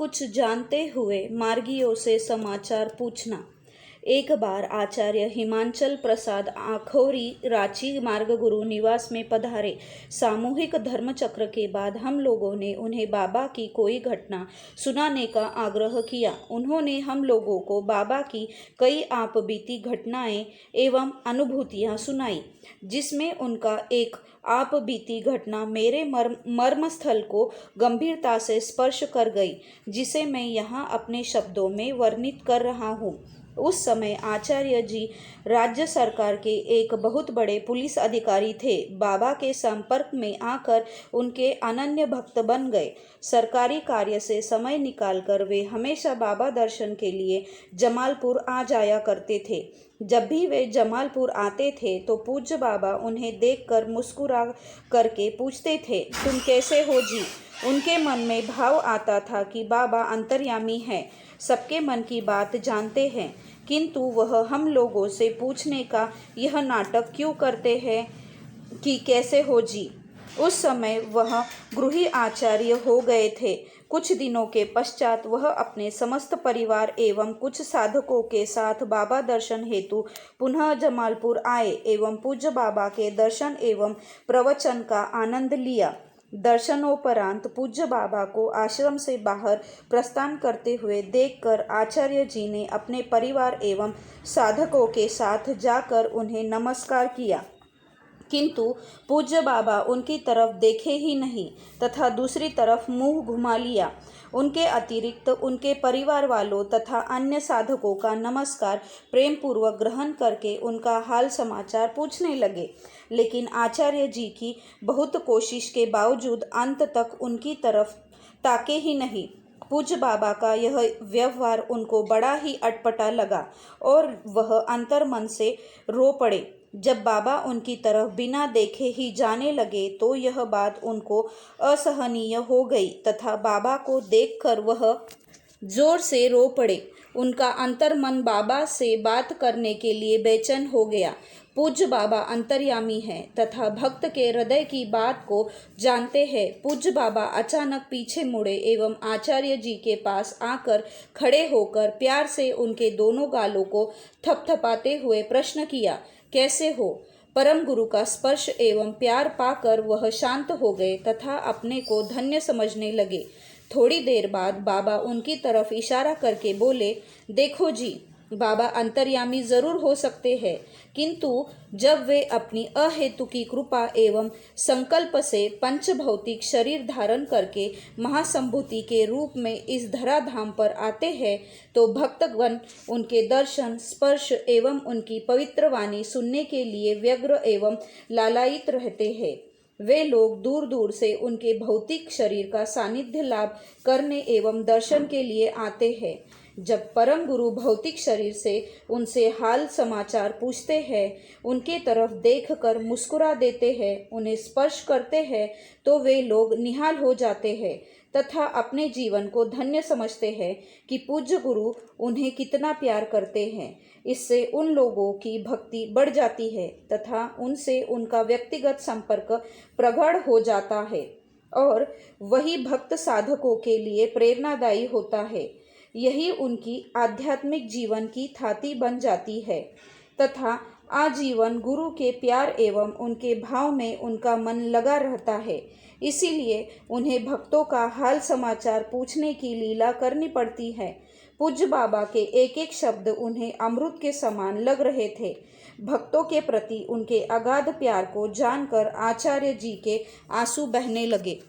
कुछ जानते हुए मार्गियों से समाचार पूछना। एक बार आचार्य हिमांचल प्रसाद आखोरी रांची मार्ग गुरु निवास में पधारे। सामूहिक धर्मचक्र के बाद हम लोगों ने उन्हें बाबा की कोई घटना सुनाने का आग्रह किया। उन्होंने हम लोगों को बाबा की कई आप बीती घटनाएं एवं अनुभूतियां सुनाई, जिसमें उनका एक आप बीती घटना मेरे मर्मस्थल को गंभीरता से स्पर्श कर गई, जिसे मैं यहाँ अपने शब्दों में वर्णित कर रहा हूँ। उस समय आचार्य जी राज्य सरकार के एक बहुत बड़े पुलिस अधिकारी थे। बाबा के संपर्क में आकर उनके अनन्य भक्त बन गए। सरकारी कार्य से समय निकालकर वे हमेशा बाबा दर्शन के लिए जमालपुर आ जाया करते थे। जब भी वे जमालपुर आते थे तो पूज्य बाबा उन्हें देखकर मुस्कुरा करके पूछते थे, तुम कैसे हो जी? उनके मन में भाव आता था कि बाबा अंतर्यामी हैं, सबके मन की बात जानते हैं, किंतु वह हम लोगों से पूछने का यह नाटक क्यों करते हैं कि कैसे हो जी? उस समय वह गृही आचार्य हो गए थे। कुछ दिनों के पश्चात वह अपने समस्त परिवार एवं कुछ साधकों के साथ बाबा दर्शन हेतु पुनः जमालपुर आए एवं पूज्य बाबा के दर्शन एवं प्रवचन का आनंद लिया। दर्शनोपरांत पूज्य बाबा को आश्रम से बाहर प्रस्थान करते हुए देखकर आचार्य जी ने अपने परिवार एवं साधकों के साथ जाकर उन्हें नमस्कार किया, किंतु पूज्य बाबा उनकी तरफ देखे ही नहीं तथा दूसरी तरफ मुंह घुमा लिया। उनके अतिरिक्त उनके परिवार वालों तथा अन्य साधकों का नमस्कार प्रेम पूर्वक ग्रहण करके उनका हाल समाचार पूछने लगे, लेकिन आचार्य जी की बहुत कोशिश के बावजूद अंत तक उनकी तरफ ताके ही नहीं। पूज्य बाबा का यह व्यवहार उनको बड़ा ही अटपटा लगा और वह अंतर्मन से रो पड़े। जब बाबा उनकी तरफ बिना देखे ही जाने लगे तो यह बात उनको असहनीय हो गई तथा बाबा को देखकर वह जोर से रो पड़े। उनका अंतर्मन बाबा से बात करने के लिए बेचैन हो गया। पूज्य बाबा अंतर्यामी हैं तथा भक्त के हृदय की बात को जानते हैं। पूज्य बाबा अचानक पीछे मुड़े एवं आचार्य जी के पास आकर खड़े होकर प्यार से उनके दोनों गालों को थपथपाते हुए प्रश्न किया, कैसे हो? परम गुरु का स्पर्श एवं प्यार पाकर वह शांत हो गए तथा अपने को धन्य समझने लगे। थोड़ी देर बाद बाबा उनकी तरफ इशारा करके बोले, देखो जी, बाबा अंतर्यामी जरूर हो सकते हैं, किंतु जब वे अपनी अहेतुकी कृपा एवं संकल्प से पंच भौतिक शरीर धारण करके महासंभूति के रूप में इस धराधाम पर आते हैं तो भक्तगण उनके दर्शन, स्पर्श एवं उनकी पवित्र वाणी सुनने के लिए व्यग्र एवं लालायित रहते हैं। वे लोग दूर दूर से उनके भौतिक शरीर का सानिध्य लाभ करने एवं दर्शन के लिए आते हैं। जब परम गुरु भौतिक शरीर से उनसे हाल समाचार पूछते हैं, उनके तरफ देखकर मुस्कुरा देते हैं, उन्हें स्पर्श करते हैं, तो वे लोग निहाल हो जाते हैं तथा अपने जीवन को धन्य समझते हैं कि पूज्य गुरु उन्हें कितना प्यार करते हैं। इससे उन लोगों की भक्ति बढ़ जाती है तथा उनसे उनका व्यक्तिगत संपर्क प्रगाढ़ हो जाता है और वही भक्त साधकों के लिए प्रेरणादायी होता है। यही उनकी आध्यात्मिक जीवन की थाती बन जाती है तथा आजीवन गुरु के प्यार एवं उनके भाव में उनका मन लगा रहता है। इसीलिए उन्हें भक्तों का हाल समाचार पूछने की लीला करनी पड़ती है। पूज्य बाबा के एक एक शब्द उन्हें अमृत के समान लग रहे थे। भक्तों के प्रति उनके अगाध प्यार को जानकर आचार्य जी के आंसू बहने लगे।